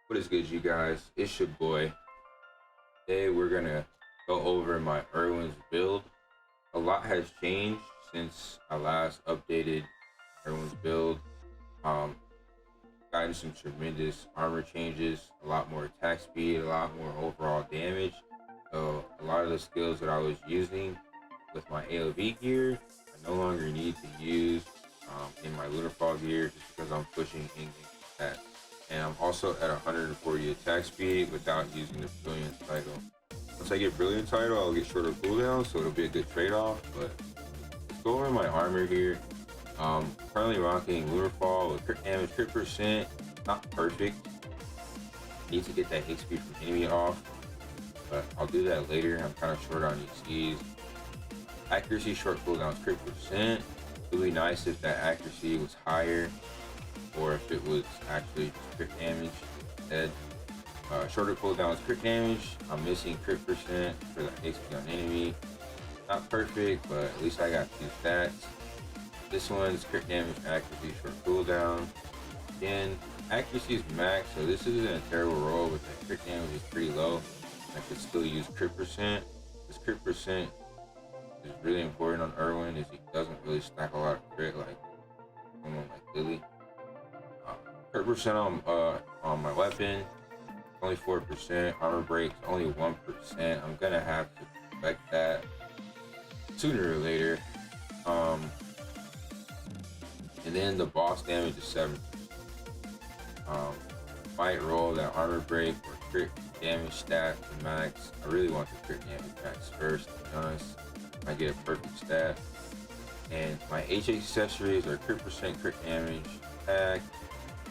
What is good, you guys? It's your boy. Today we're gonna go over my Erwin's build. A lot has changed since I last updated Erwin's build. Um, Gotten some tremendous armor changes, a lot more attack speed, a lot more overall damage. So a lot of the skills that I was using with my AOV gear, I no longer need to use in my Lunar gear just because I'm pushing in-game stats. And I'm also at 140 attack speed without using the Brilliant title. Once I get Brilliant title, I'll get shorter cooldown, so it'll be a good trade-off. But let's go over my armor here. Currently rocking Lunar with crit damage, crit percent, not perfect. Need to get that HP from enemy off, but I'll do that later. I'm kind of short on ECs. Accuracy, short cooldowns, crit percent. It would be nice if that accuracy was higher, or if it was actually just crit damage instead. Shorter cooldowns, crit damage. I'm missing crit percent for the HP on enemy. Not perfect, but at least I got two stats. This one's crit damage, accuracy, short cooldown. Again, accuracy is max, so this isn't a terrible roll, but the crit damage is pretty low. I could still use crit percent. This crit percent is really important on Erwin, as he doesn't really stack a lot of crit like someone like Lily. Crit percent on my weapon, only 4%. Armor breaks only 1%. I'm gonna have to expect that sooner or later. And then the boss damage is 7%. Might roll that armor break or crit damage stat to max. I really want the crit damage max first, to be honest. I get a perfect stat. And my HH accessories are crit percent, crit damage, attack,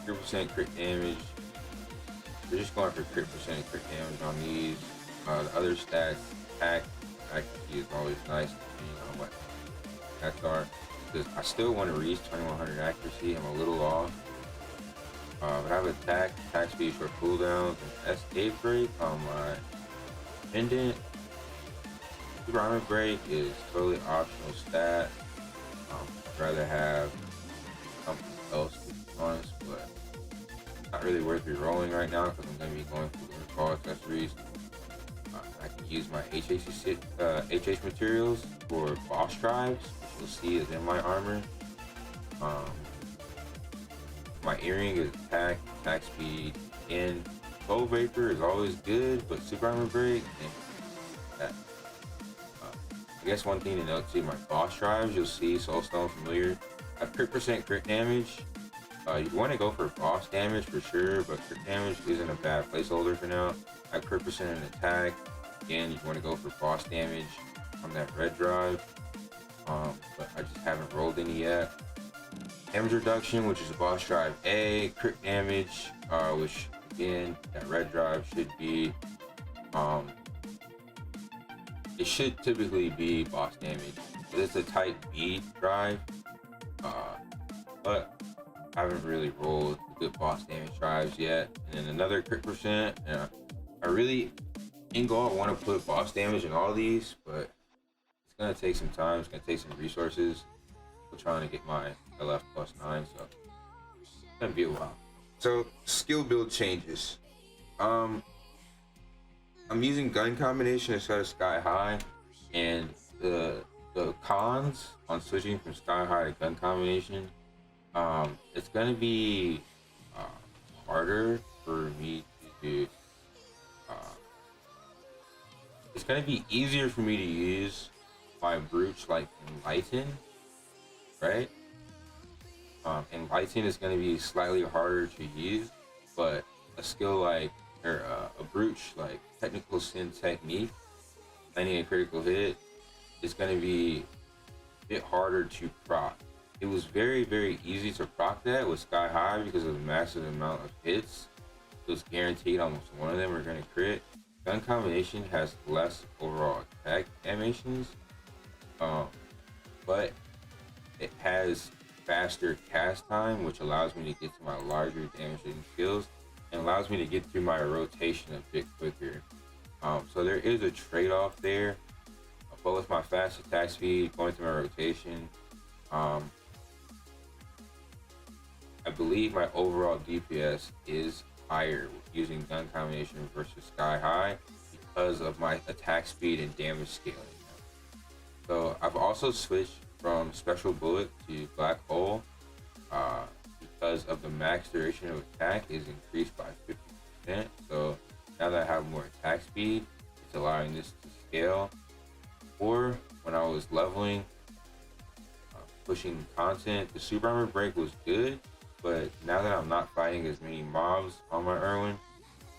crit percent, crit damage. We're just going for crit percent and crit damage on these. The other stats, attack, accuracy is always nice depending on what stats are. Because I still want to reach 2100 accuracy. I'm a little off. But I have attack speed, short cooldowns, and escape break on my pendant. Super armor break is totally optional stat. I'd rather have something else, to be honest, but not really worth re-rolling right now because I'm going to be going through fall accessories. I can use my HH materials for boss drives, which you'll see is in my armor. My earring is attack speed, and Soul Vapor is always good, but super armor break, that. I guess one thing to note too, my boss drives, you'll see Soulstone familiar. I have crit percent, crit damage. You want to go for boss damage for sure, but crit damage isn't a bad placeholder for now. I have crit percent and attack. Again, you want to go for boss damage on that red drive, but I just haven't rolled any yet. Damage reduction, which is a boss drive A, crit damage, which again, that red drive should be, it should typically be boss damage. But it's a type B drive, but I haven't really rolled good boss damage drives yet. And then another crit percent, and I really, in goal, I want to put boss damage in all these, but it's gonna take some time. It's gonna take some resources. I'm trying to get my LF +9, so it's gonna be a while. So skill build changes. I'm using gun combination instead of sky high, and the cons on switching from sky high to gun combination, it's gonna be harder for me to do. It's gonna be easier for me to use my brooch like Enlighten, right? Enlighten is going to be slightly harder to use, but a skill like, or a brooch like Technical Sin Technique, landing a critical hit, is going to be a bit harder to proc. It was very, very easy to proc that with Sky High because of the massive amount of hits. It was guaranteed almost one of them are going to crit. Gun combination has less overall attack animations, but it has faster cast time, which allows me to get to my larger damaging skills and allows me to get through my rotation a bit quicker. So there is a trade-off there, but with my fast attack speed going through my rotation, I believe my overall DPS is higher using gun combination versus sky high because of my attack speed and damage scaling. So I've also switched from special bullet to black hole because of the max duration of attack is increased by 50%. So now that I have more attack speed, it's allowing this to scale. Or when I was leveling, pushing content, the super armor break was good, but now that I'm not fighting as many mobs on my Erwin,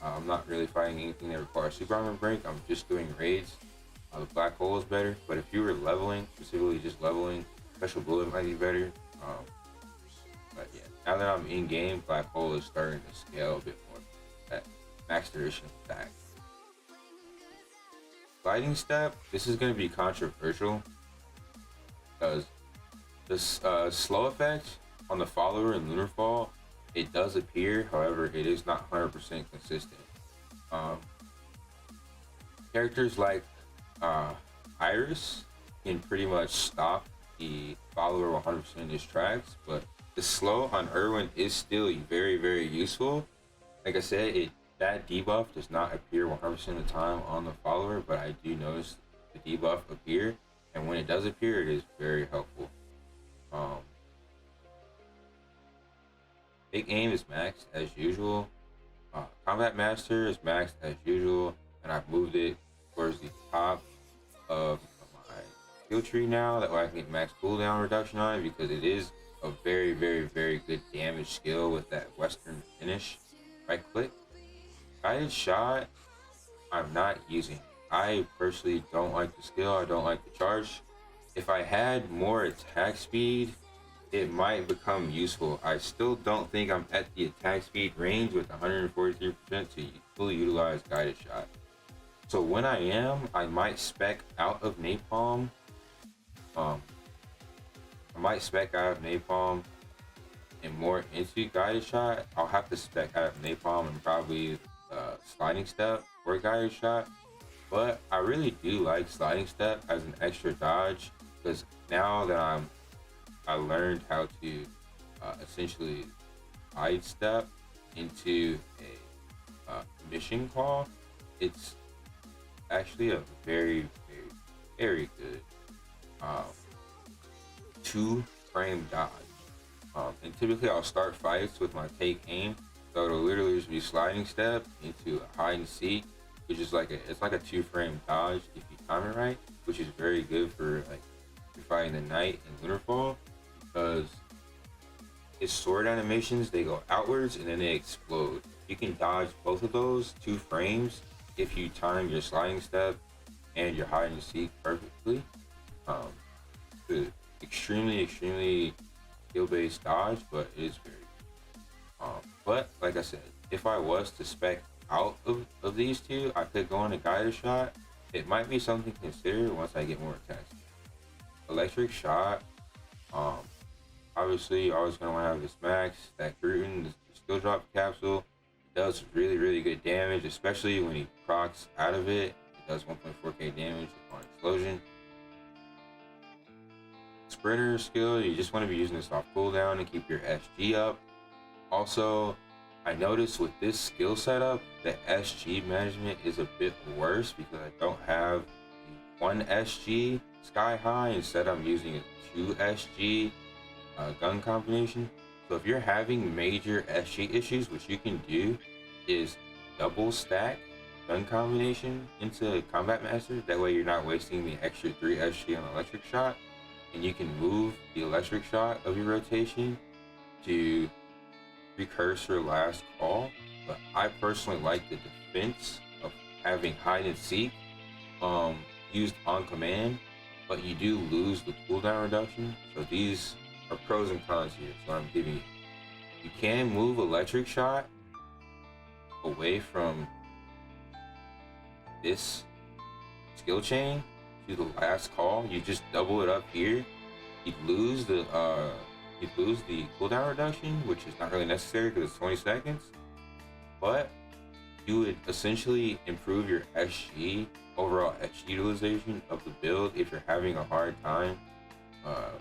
I'm not really fighting anything that requires super armor break. I'm just doing raids. The black hole is better, but if you were leveling, specifically just leveling, special bullet might be better. But yeah, now that I'm in game, black hole is starting to scale a bit more. That max duration of attack. Sliding step. This is going to be controversial because this slow effect on the follower in Lunarfall, it does appear. However, it is not 100% consistent. Characters like Iris can pretty much stop the follower 100% in his tracks, but the slow on Erwin is still very useful. Like I said, that debuff does not appear 100% of the time on the follower, but I do notice the debuff appear, and when it does appear, it is very helpful. Big aim is maxed as usual. Combat master is maxed as usual, and I've moved it towards the top of my skill tree now. That way I can get max cooldown reduction on it, because it is a very good damage skill with that western finish. Right click. Guided shot, I'm not using. I personally don't like the skill. I don't like the charge. If I had more attack speed, it might become useful. I still don't think I'm at the attack speed range with 143% to fully utilize guided shot. So when I am, I might spec out of napalm. I might spec out of napalm and more into guided shot. I'll have to spec out of napalm and probably sliding step or guided shot. But I really do like sliding step as an extra dodge, because now that I learned how to essentially side step into a mission call, it's actually a very good 2-frame dodge. And typically I'll start fights with my take aim, so it'll literally just be sliding step into a hide and seek, which is it's like a 2-frame dodge if you time it right, which is very good for like if you're fighting the knight in Lunarfall, because his sword animations, they go outwards and then they explode. You can dodge both of those 2 frames if you time your sliding step and your hide and seek perfectly. It's extremely skill-based dodge, but it is very good. But like I said, if I was to spec out of these two, I could go on a guided shot. It might be something to consider once I get more attacks. Electric shot, obviously you're always going to want to have this max. That Gruten, the skill drop capsule, does really good damage, especially when he procs out of it. It does 1.4k damage on explosion. Sprinter skill, you just want to be using this off cooldown and keep your SG up. Also, I noticed with this skill setup, the SG management is a bit worse because I don't have the 1 SG sky high. Instead, I'm using a 2 SG gun combination. So if you're having major SG issues, what you can do is double stack gun combination into combat master. That way you're not wasting the extra 3 SG on electric shot, and you can move the electric shot of your rotation to precursor last call. But I personally like the defense of having hide and seek used on command, but you do lose the cooldown reduction. So these are pros and cons here, so I'm giving you. You can move electric shot away from this skill chain to the last call. You just double it up here. You'd lose the cooldown reduction, which is not really necessary because it's 20 seconds. But you would essentially improve your SG, overall SG utilization of the build if you're having a hard time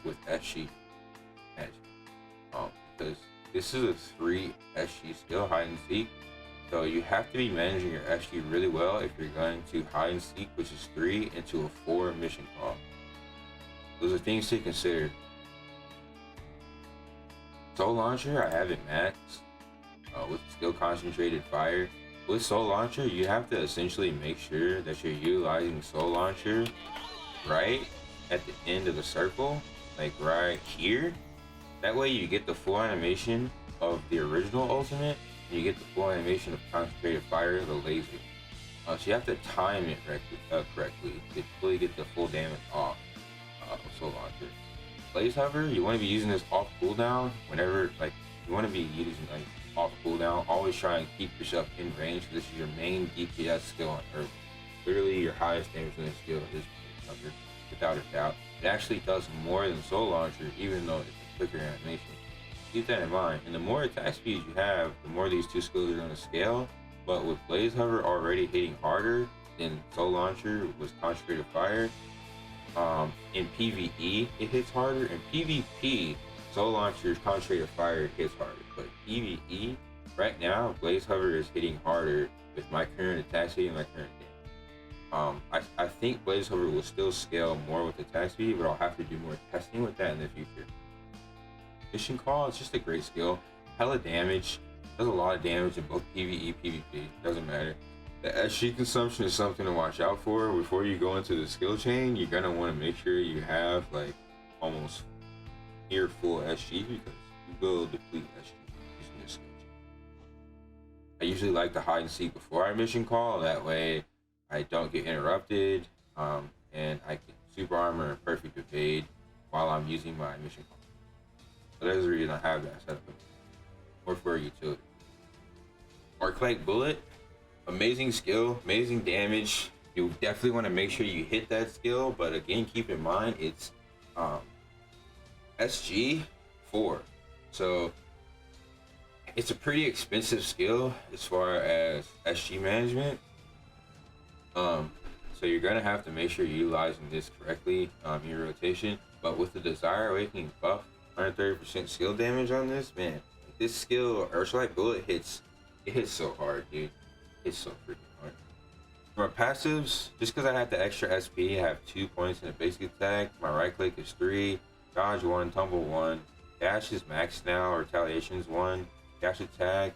with SG management. Because this is a 3 SG skill, hide and seek. So you have to be managing your SG really well if you're going to hide and seek, which is 3, into a 4 mission call. Those are things to consider. Soul Launcher, I have it maxed with skill concentrated fire. With Soul Launcher, you have to essentially make sure that you're utilizing Soul Launcher right at the end of the circle, like right here. That way you get the full animation of the original ultimate, and you get the full animation of concentrated fire, the laser. So you have to time it correctly to fully get the full damage off of Soul Launcher. Blaze Hover, you want to be using this off cooldown whenever, like, you want to be using like off cooldown. Always try and keep yourself in range. This is your main DPS skill on Earth. Literally your highest damage in this skill is Blaze Hover, without a doubt. It actually does more than Soul Launcher, even though it's a quicker animation. Keep that in mind. And the more attack speed you have, the more these two skills are going to scale. But with Blaze Hover already hitting harder than Soul Launcher with concentrated fire, in PvE it hits harder. In PvP, Soul Launcher's concentrated fire hits harder. But PvE, right now, Blaze Hover is hitting harder with my current attack speed and my current damage. I think Blaze Hover will still scale more with attack speed, but I'll have to do more testing with that in the future. Mission Call, it's just a great skill. Hella damage, does a lot of damage in both PvE, PvP, doesn't matter. The SG consumption is something to watch out for. Before you go into the skill chain, you're gonna want to make sure you have like almost near full SG, because you will deplete SG using this skill chain. I usually like to hide and seek before I mission call, that way I don't get interrupted, and I can super armor and perfect evade while I'm using my mission call. So there's the reason I have that set up, or for a utility. Arc-Light Bullet, amazing skill, amazing damage. You definitely want to make sure you hit that skill, but again, keep in mind it's SG 4, so it's a pretty expensive skill as far as SG management. So you're gonna have to make sure you're utilizing this correctly in your rotation. But with the Desire Awakening buff, 130% skill damage on this, man, this skill, Arc-Light Bullet, hits so hard, dude. It's so freaking hard. For my passives, just because I have the extra SP, I have 2 points in a basic attack. My right click is 3, dodge 1, tumble 1. Dash is maxed now, retaliation's 1. Dash attack,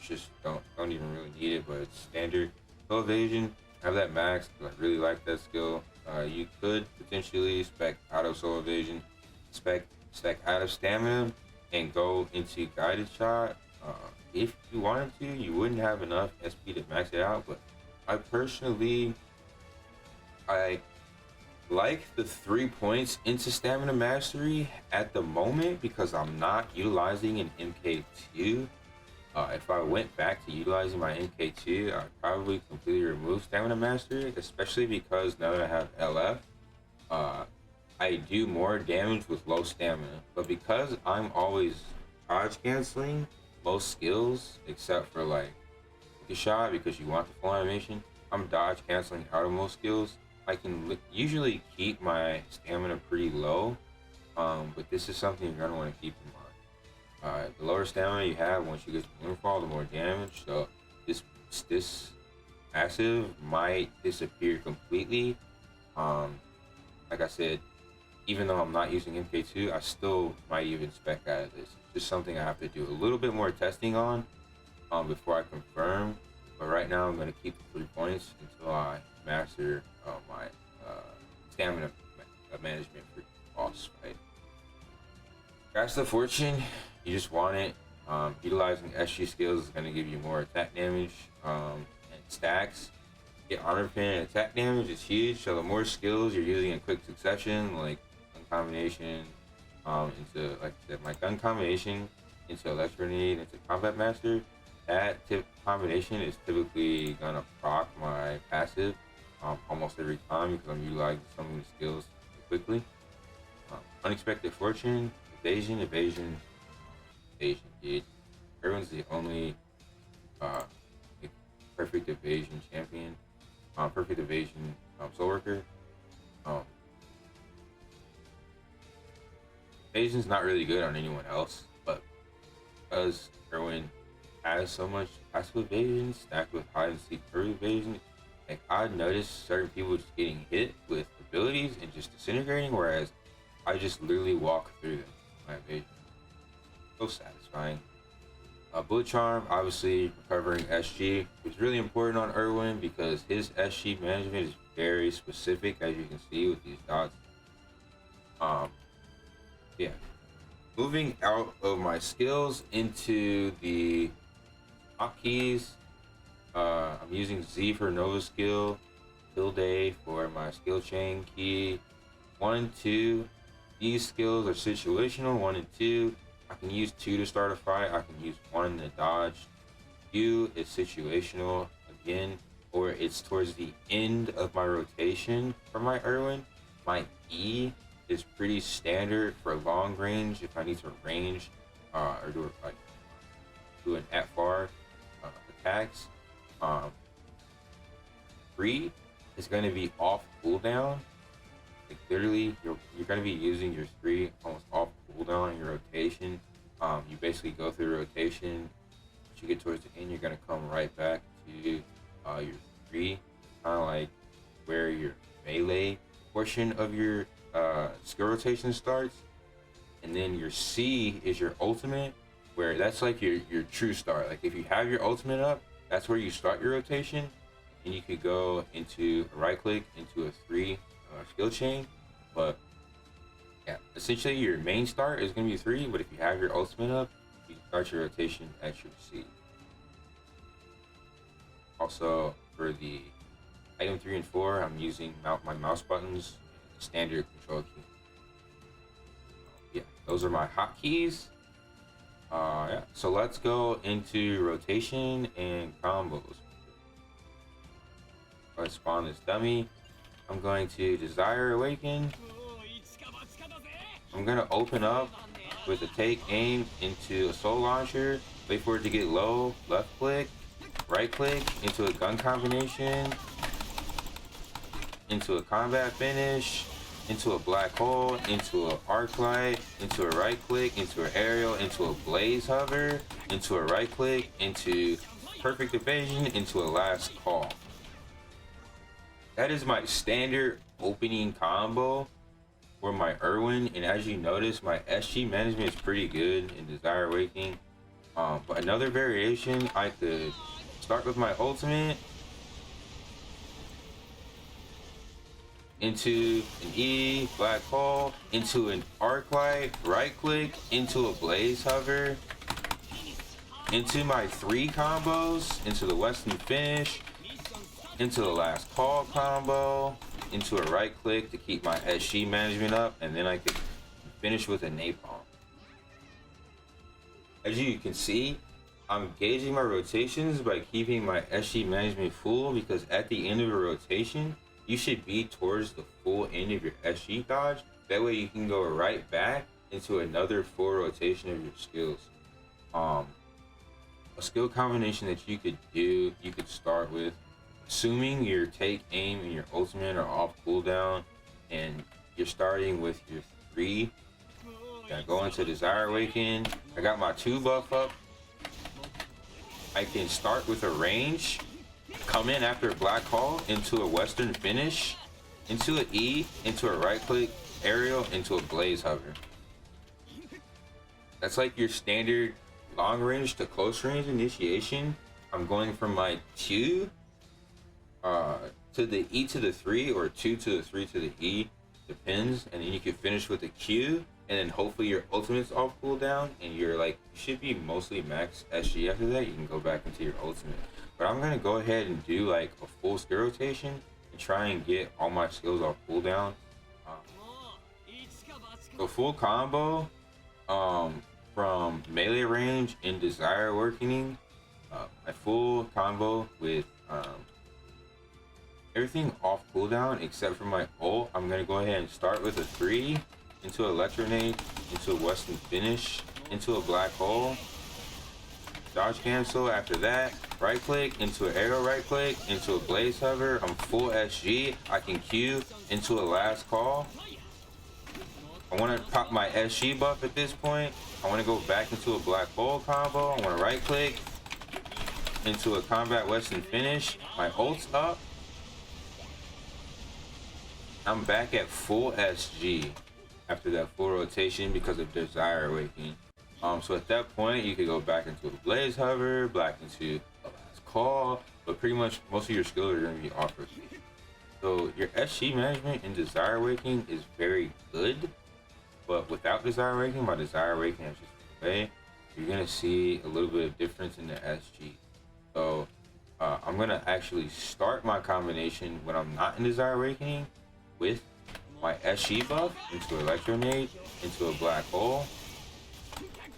just don't even really need it, but it's standard. Full evasion, I have that maxed, but I really like that skill. You could potentially spec out of soul evasion, spec out of stamina, and go into guided shot. If you wanted to, you wouldn't have enough SP to max it out, but I personally, I like the 3 points into stamina mastery at the moment because I'm not utilizing an MK2. If I went back to utilizing my MK2, I'd probably completely remove stamina mastery, especially because now that I have LF, I do more damage with low stamina. But because I'm always dodge canceling most skills except for like the shot, because you want the full animation, I'm dodge canceling out of most skills. I can usually keep my stamina pretty low, but this is something you're gonna want to keep in mind. The lower stamina you have once you get to Moonfall, the more damage. So this passive might disappear completely. Like I said, even though I'm not using MK2, I still might even spec out of this. It's just something I have to do a little bit more testing on before I confirm. But right now, I'm going to keep the 3 points until I master my stamina management for boss fight. Grasp of Fortune, you just want it. Utilizing SG skills is going to give you more attack damage and stacks. Get armor pen and attack damage is huge. So the more skills you're using in quick succession, like combination into, like I said, my gun combination into Electronade into Combat Master, that combination is typically gonna proc my passive almost every time because I'm utilizing some of the skills quickly. Unexpected Fortune, evasion, dude. Erwin's the only perfect evasion champion. Perfect evasion Soulworker. Evasion's not really good on anyone else, but because Erwin has so much passive evasion stacked with hide and seek early evasion. Like I noticed certain people just getting hit with abilities and just disintegrating, whereas I just literally walk through them. My evasion. So satisfying. Bullet Charm, obviously recovering SG, which is really important on Erwin because his SG management is very specific, as you can see with these dots. Yeah. Moving out of my skills into the hotkeys, I'm using Z for Nova skill, tilde for my skill chain key. 1 and 2, these skills are situational. 1 and 2. I can use 2 to start a fight. I can use 1 to dodge. Q is situational again, or it's towards the end of my rotation for my Erwin. My E is pretty standard for long range if I need to range or do an at far attacks. 3 is going to be off cooldown. Like literally, you're going to be using your 3 almost off cooldown in your rotation. You basically go through rotation. Once you get towards the end, you're going to come right back to your 3, kind of like where your melee portion of your skill rotation starts. And then your C is your ultimate, where that's like your true start. Like if you have your ultimate up, that's where you start your rotation, and you could go into a right click into a 3 skill chain. But yeah, essentially your main start is going to be 3, but if you have your ultimate up, you start your rotation at your C. Also for the item 3 and 4, I'm using my mouse buttons, standard control key. Yeah, those are my hotkeys. Yeah, so let's go into rotation and combos. Let's spawn this dummy. I'm going to Desire Awaken. I'm going to open up with a take aim into a soul launcher. Wait for it to get low. Left click, right click into a gun combination, into a combat finish, into a black hole, into an arc light, into a right click, into an aerial, into a blaze hover, into a right click, into perfect evasion, into a last call. That is my standard opening combo for my Erwin, and as you notice, my SG management is pretty good in Desire Awakening. But another variation, I could start with my ultimate into an E, black hole, into an arc light, right click, into a blaze hover, into my 3 combos, into the western finish, into the last call combo, into a right click to keep my SG management up, and then I could finish with a napalm. As you can see, I'm gauging my rotations by keeping my SG management full, because at the end of a rotation, you should be towards the full end of your SG dodge. That way you can go right back into another full rotation of your skills. A skill combination that you could do, you could start with, assuming your take aim and your ultimate are off cooldown, and you're starting with your 3. Gotta go into Desire Awaken. I got my 2 buff up. I can start with a range, come in after a black hole into a western finish, into an E, into a right click, aerial, into a blaze hover. That's like your standard long range to close range initiation. I'm going from my 2 to the E to the 3, or 2 to the 3 to the E, depends. And then you can finish with a Q, and then hopefully your ultimate's off cooldown, and you're like, you should be mostly max SG after that. You can go back into your ultimate. But I'm gonna go ahead and do like a full skill rotation and try and get all my skills off cooldown. The full combo from melee range in Desire Awakening, my full combo with everything off cooldown except for my ult. I'm gonna go ahead and start with a 3 into Electronate, into a western finish, into a black hole, dodge cancel. After that, right click into an arrow, right click into a blaze hover. I'm full SG. I can Q into a last call. I want to pop my SG buff at this point. I want to go back into a black hole combo. I want to right click, into a combat western finish. My ult's up. I'm back at full SG after that full rotation because of Desire Awakening. So at that point, you could go back into a Blaze Hover, back into a Last Call, but pretty much most of your skills are going to be off rotation. So your SG management in Desire Awakening is very good, but without Desire Awakening, my Desire Awakening is just away, you're going to see a little bit of difference in the SG. So I'm going to actually start my combination when I'm not in Desire Awakening with my SG buff into Electronade, into a Black Hole,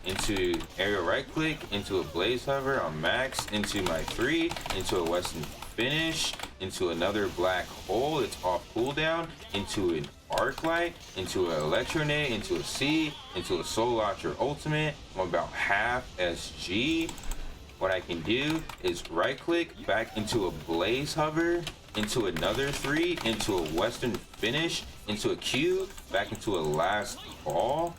into aerial right click, into a Blaze Hover on max, into my 3, into a Western Finish, into another Black Hole, it's off cooldown, into an Arc Light, into an Electronade, into a C, into a Soul Launcher Ultimate. I'm about half SG. What I can do is right click back into a Blaze Hover, into another 3, into a Western Finish, into a Q, back into a Last Call,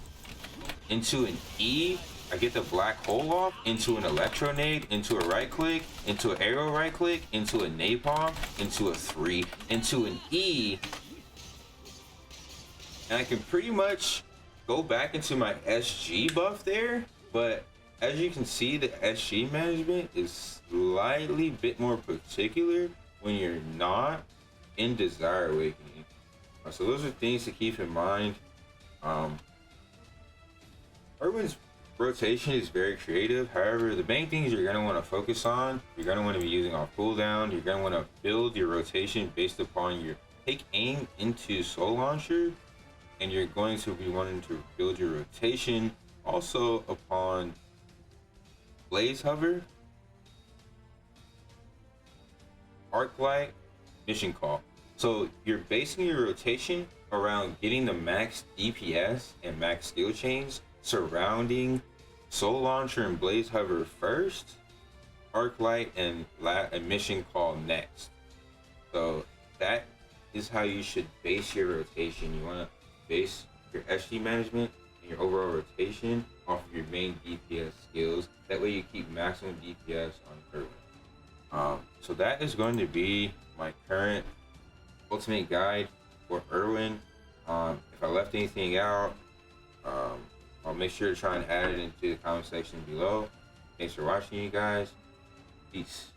into an E, I get the Black Hole off, into an Electronade, into a right click, into an arrow right click, into a Napalm, into a 3, into an E, and I can pretty much go back into my SG buff there. But as you can see, the SG management is slightly bit more particular when you're not in Desire Awakening. So those are things to keep in mind. Erwin's rotation is very creative. However, the main things you're going to want to focus on, you're going to want to be using off cooldown. You're going to want to build your rotation based upon your take aim into Soul Launcher, and you're going to be wanting to build your rotation also upon Blaze Hover, Arc Light, Mission Call. So you're basing your rotation around getting the max DPS and max skill chains surrounding Soul Launcher and Blaze Hover first, Arc Light and Mission Call next. So that is how you should base your rotation. You want to base your SG management and your overall rotation off of your main DPS skills. That way you keep maximum DPS on Erwin. So that is going to be my current ultimate guide for Erwin. If I left anything out, I'll make sure to try and add it into the comment section below. Thanks for watching, you guys. Peace.